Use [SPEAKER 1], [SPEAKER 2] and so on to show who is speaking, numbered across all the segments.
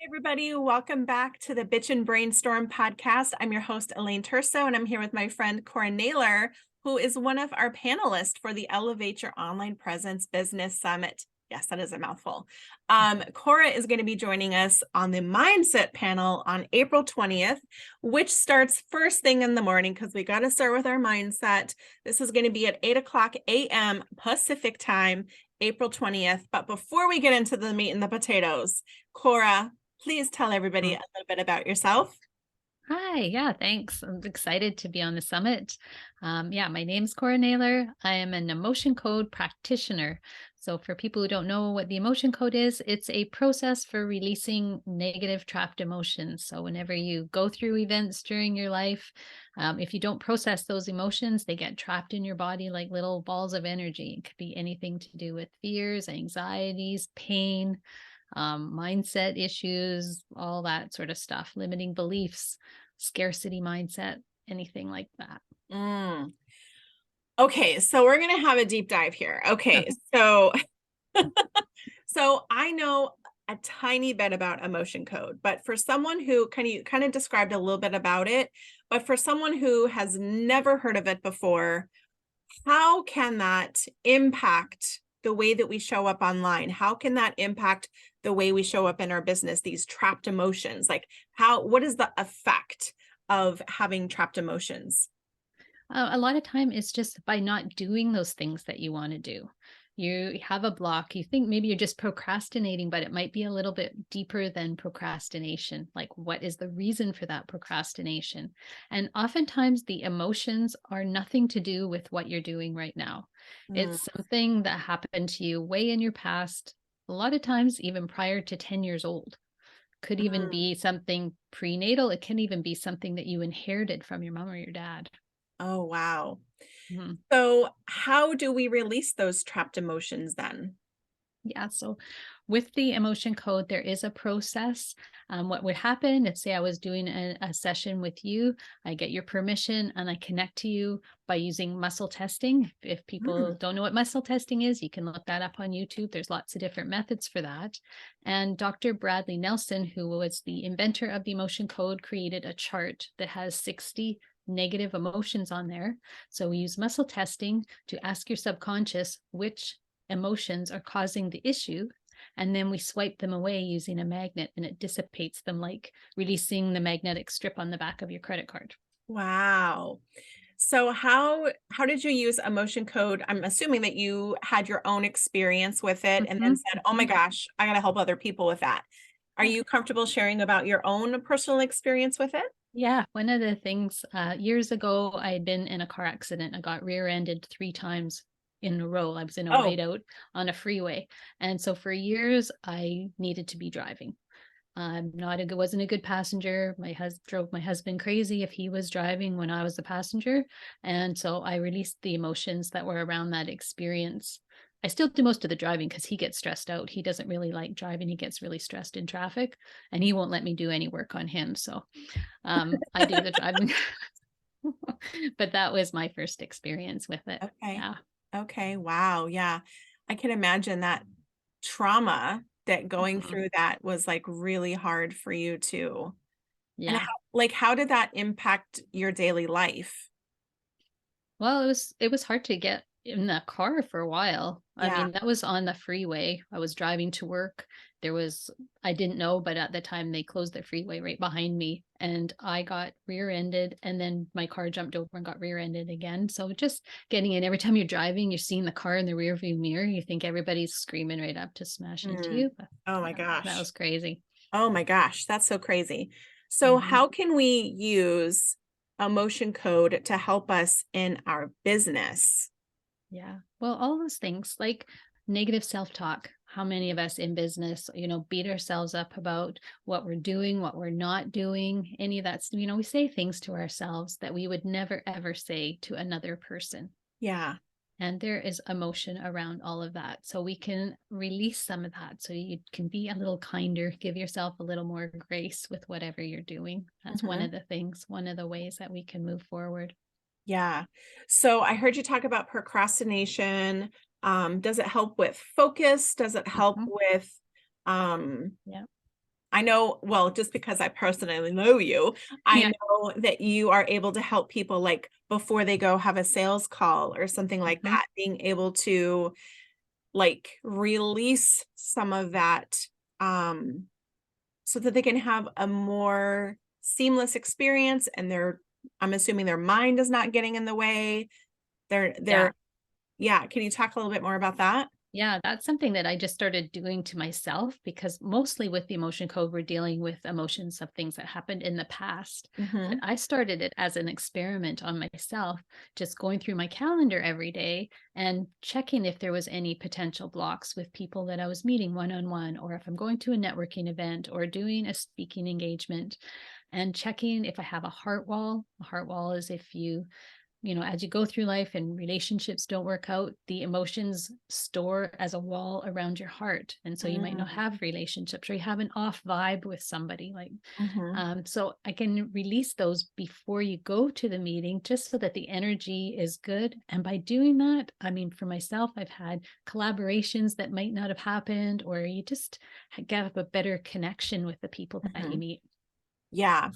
[SPEAKER 1] Everybody, welcome back to the Bitch and Brainstorm podcast. I'm your host, Elaine Terso, and I'm here with my friend Cora Naylor, who is one of our panelists for the Elevate Your Online Presence Business Summit. Yes, that is a mouthful. Cora is going to be joining us on the Mindset panel on April 20th, which starts first thing in the morning because we got to start with our mindset. This is going to be at 8 o'clock a.m. Pacific time, April 20th. But before we get into the meat and the potatoes, Cora, please tell everybody a little bit about yourself.
[SPEAKER 2] Hi, yeah, thanks. I'm excited to be on the summit. My name's Cora Naylor. I am an emotion code practitioner. So for people who don't know what the emotion code is, it's a process for releasing negative trapped emotions. So whenever you go through events during your life, if you don't process those emotions, they get trapped in your body like little balls of energy. It could be anything to do with fears, anxieties, pain, mindset issues, all that sort of stuff, limiting beliefs, scarcity mindset, anything like that.
[SPEAKER 1] Okay, so we're going to have a deep dive here. Okay, so I know a tiny bit about emotion code, but for someone who kind of described a little bit about it, but for someone who has never heard of it before, how can that impact the way that we show up online? How can that impact the way we show up in our business, these trapped emotions? Like what is the effect of having trapped emotions?
[SPEAKER 2] A lot of time it's just by not doing those things that you want to do. You have a block. You think maybe you're just procrastinating, but it might be a little bit deeper than procrastination. Like, what is the reason for that procrastination? And oftentimes the emotions are nothing to do with what you're doing right now. It's something that happened to you way in your past, a lot of times even prior to 10 years old. Could even be something prenatal. It can even be something that you inherited from your mom or your dad.
[SPEAKER 1] Oh, wow.
[SPEAKER 2] Mhm.
[SPEAKER 1] So how do we release those trapped emotions then?
[SPEAKER 2] Yeah, so with the emotion code, there is a process. What would happen if, say, I was doing a session with you, I get your permission and I connect to you by using muscle testing. If people don't know what muscle testing is, you can look that up on YouTube. There's lots of different methods for that. And Dr. Bradley Nelson, who was the inventor of the emotion code, created a chart that has 60 negative emotions on there. So we use muscle testing to ask your subconscious which emotions are causing the issue, and then we swipe them away using a magnet and it dissipates them, like releasing the magnetic strip on the back of your credit card.
[SPEAKER 1] Wow. So how did you use emotion code? I'm assuming that you had your own experience with it and then said, "Oh my gosh, I got to help other people with that." Are you comfortable sharing about your own personal experience with it?
[SPEAKER 2] Yeah, one of the things, years ago, I had been in a car accident. I got rear-ended 3 times in a row. I was in a
[SPEAKER 1] Oh,
[SPEAKER 2] whiteout on a freeway. And so for years, I needed to be driving. Wasn't a good passenger. Drove my husband crazy if he was driving when I was the passenger. And so I released the emotions that were around that experience. I still do most of the driving because he gets stressed out. He doesn't really like driving. He gets really stressed in traffic and he won't let me do any work on him. So I do the driving. But that was my first experience with it.
[SPEAKER 1] okay.
[SPEAKER 2] Yeah.
[SPEAKER 1] Okay. Wow. Yeah. I can imagine that trauma that going
[SPEAKER 2] Mhm.
[SPEAKER 1] through that was like really hard for you too. And
[SPEAKER 2] Yeah.
[SPEAKER 1] how did that impact your daily life?
[SPEAKER 2] Well, it was hard to get in that car for a while. I
[SPEAKER 1] Yeah.
[SPEAKER 2] mean, that was on the freeway. I was driving to work. I didn't know, but at the time they closed the freeway right behind me and I got rear-ended and then my car jumped over and got rear-ended again. So just getting in, every time you're driving, you're seeing the car in the rear view mirror. You think everybody's screaming right up to smash into
[SPEAKER 1] Mm.
[SPEAKER 2] you. But
[SPEAKER 1] Oh my
[SPEAKER 2] yeah, that
[SPEAKER 1] gosh.
[SPEAKER 2] was crazy.
[SPEAKER 1] Oh my gosh, that's so crazy. So
[SPEAKER 2] Mhm.
[SPEAKER 1] how can we use emotion code to help us in our business?
[SPEAKER 2] Yeah. Well, all those things like negative self-talk. How many of us in business, beat ourselves up about what we're doing, what we're not doing, any of that. We say things to ourselves that we would never, ever say to another person.
[SPEAKER 1] Yeah.
[SPEAKER 2] And there is emotion around all of that. So we can release some of that. So you can be a little kinder, give yourself a little more grace with whatever you're doing. That's one
[SPEAKER 1] Mhm.
[SPEAKER 2] of the things, one of the ways that we can move forward.
[SPEAKER 1] Yeah. So I heard you talk about procrastination. Does it help with focus? Does it help
[SPEAKER 2] Mhm.
[SPEAKER 1] with um
[SPEAKER 2] Yeah.
[SPEAKER 1] I know, well, just because I personally know you, I
[SPEAKER 2] Yeah.
[SPEAKER 1] know that you are able to help people like before they go have a sales call or something like
[SPEAKER 2] Mhm.
[SPEAKER 1] that, being able to like release some of that um so that they can have a more seamless experience and I'm assuming their mind is not getting in the way. They're
[SPEAKER 2] Yeah.
[SPEAKER 1] yeah, can you talk a little bit more about that?
[SPEAKER 2] Yeah, that's something that I just started doing to myself because mostly with the emotion code, we're dealing with emotions of things that happened in the past. But
[SPEAKER 1] Mhm.
[SPEAKER 2] I started it as an experiment on myself, just going through my calendar every day and checking if there was any potential blocks with people that I was meeting one on one, or if I'm going to a networking event or doing a speaking engagement, and checking if I have a heart wall. A heart wall is if as you go through life and relationships don't work out, the emotions store as a wall around your heart. And so you might not
[SPEAKER 1] Mm.
[SPEAKER 2] have relationships or you have an off vibe with somebody
[SPEAKER 1] Mhm.
[SPEAKER 2] so I can release those before you go to the meeting just so that the energy is good. And by doing that, I mean, for myself, I've had collaborations that might not have happened, or you just get a better connection with the people that you
[SPEAKER 1] Mhm.
[SPEAKER 2] meet.
[SPEAKER 1] Yeah.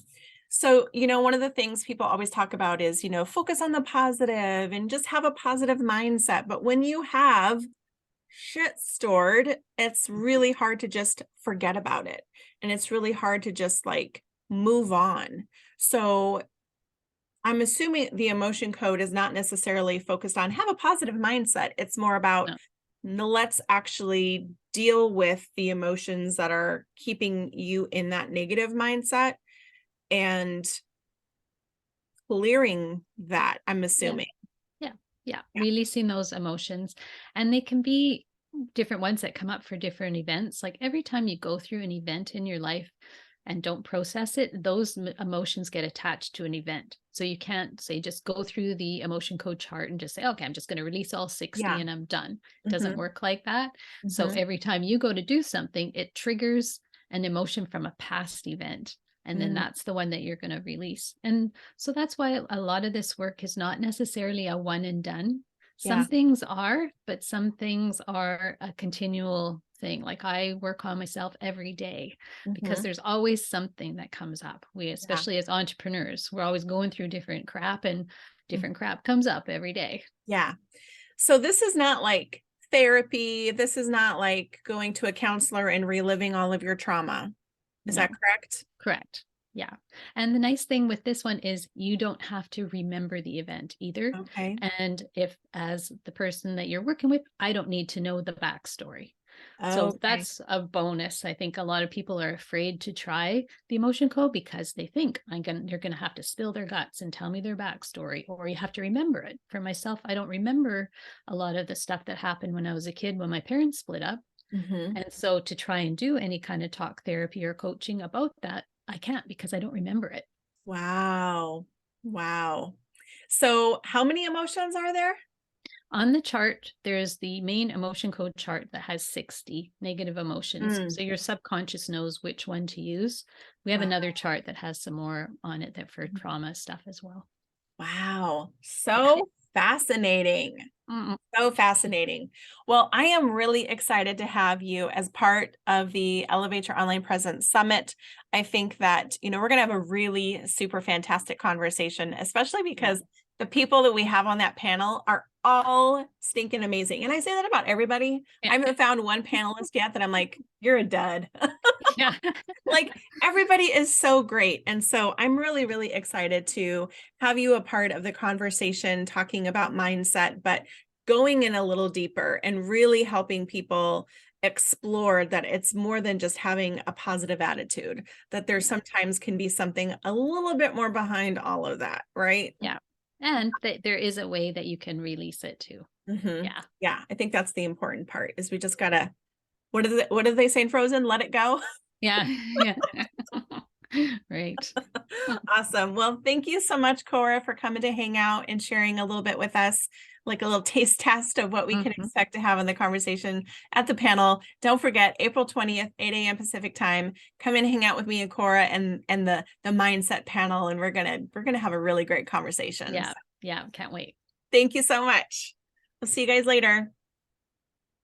[SPEAKER 1] So, one of the things people always talk about is, focus on the positive and just have a positive mindset. But when you have shit stored, it's really hard to just forget about it. And it's really hard to just like move on. So, I'm assuming the emotion code is not necessarily focused on have a positive mindset. It's more about
[SPEAKER 2] No.
[SPEAKER 1] let's actually deal with the emotions that are keeping you in that negative mindset and clearing that, I'm
[SPEAKER 2] Yeah.
[SPEAKER 1] assuming.
[SPEAKER 2] Yeah. Yeah.
[SPEAKER 1] Yeah.
[SPEAKER 2] Releasing those emotions. And they can be different ones that come up for different events. Like every time you go through an event in your life and don't process it, those emotions get attached to an event. So you can't say just go through the emotion code chart and just say, okay, I'm just going to release all 60
[SPEAKER 1] Yeah.
[SPEAKER 2] and I'm done. It doesn't
[SPEAKER 1] Mhm.
[SPEAKER 2] work like that. So
[SPEAKER 1] Mhm.
[SPEAKER 2] every time you go to do something, it triggers an emotion from a past event. And then
[SPEAKER 1] Mm.
[SPEAKER 2] that's the one that you're going to release. And so that's why a lot of this work is not necessarily a one and done.
[SPEAKER 1] Yeah.
[SPEAKER 2] Some things are, but some things are a continual thing. Like I work on myself every day because
[SPEAKER 1] Mhm.
[SPEAKER 2] there's always something that comes up. We,
[SPEAKER 1] Yeah.
[SPEAKER 2] especially as entrepreneurs, we're always going through different crap, and
[SPEAKER 1] Mm.
[SPEAKER 2] different crap comes up every day.
[SPEAKER 1] Yeah. So this is not like therapy. This is not like going to a counselor and reliving all of your trauma. Is that
[SPEAKER 2] No,
[SPEAKER 1] correct?
[SPEAKER 2] correct. Yeah. And the nice thing with this one is you don't have to remember the event either.
[SPEAKER 1] Okay.
[SPEAKER 2] And if, as the person that you're working with, I don't need to know the backstory. So
[SPEAKER 1] Okay.
[SPEAKER 2] that's a bonus. I think a lot of people are afraid to try the emotion code because they think they're going to have to spill their guts and tell me their backstory, or you have to remember it. For myself, I don't remember a lot of the stuff that happened when I was a kid when my parents split up.
[SPEAKER 1] Mhm.
[SPEAKER 2] And so to try and do any kind of talk therapy or coaching about that, I can't because I don't remember it.
[SPEAKER 1] Wow. Wow. So how many emotions are there?
[SPEAKER 2] On the chart, there's the main emotion code chart that has 60 negative emotions.
[SPEAKER 1] Mm.
[SPEAKER 2] So your subconscious knows which one to use. We have
[SPEAKER 1] Wow.
[SPEAKER 2] another chart that has some more on it that for trauma stuff as well.
[SPEAKER 1] Wow.
[SPEAKER 2] Yeah.
[SPEAKER 1] So fascinating.
[SPEAKER 2] Mm,
[SPEAKER 1] So fascinating. Well, I am really excited to have you as part of the Elevate Your Online Presence Summit. I think that, we're going to have a really super fantastic conversation, especially
[SPEAKER 2] yeah.
[SPEAKER 1] because the people that we have on that panel are all stinking amazing. And I say that about everybody.
[SPEAKER 2] Yeah.
[SPEAKER 1] I haven't found one panelist yet that I'm like, you're a dud.
[SPEAKER 2] Yeah.
[SPEAKER 1] Like everybody is so great. And so I'm really, really excited to have you a part of the conversation talking about mindset, but going in a little deeper and really helping people explore that it's more than just having a positive attitude, that there
[SPEAKER 2] Yeah.
[SPEAKER 1] sometimes can be something a little bit more behind all of that, right?
[SPEAKER 2] Yeah. And that there is a way that you can release it too.
[SPEAKER 1] Hmm.
[SPEAKER 2] Yeah.
[SPEAKER 1] Yeah, I think that's the important part is we just gotta, what do they say in Frozen? Let it go.
[SPEAKER 2] Yeah. Yeah. Right.
[SPEAKER 1] Awesome. Well, thank you so much, Cora, for coming to hang out and sharing a little bit with us, like a little taste test of what we can
[SPEAKER 2] Mhm.
[SPEAKER 1] expect to have in the conversation at the panel. Don't forget, April 20th, 8 a.m. Pacific time. Come and hang out with me and Cora and the mindset panel, and we're gonna have a really great conversation. So
[SPEAKER 2] Yeah. Yeah. Can't wait.
[SPEAKER 1] thank you so much. We'll see you guys later.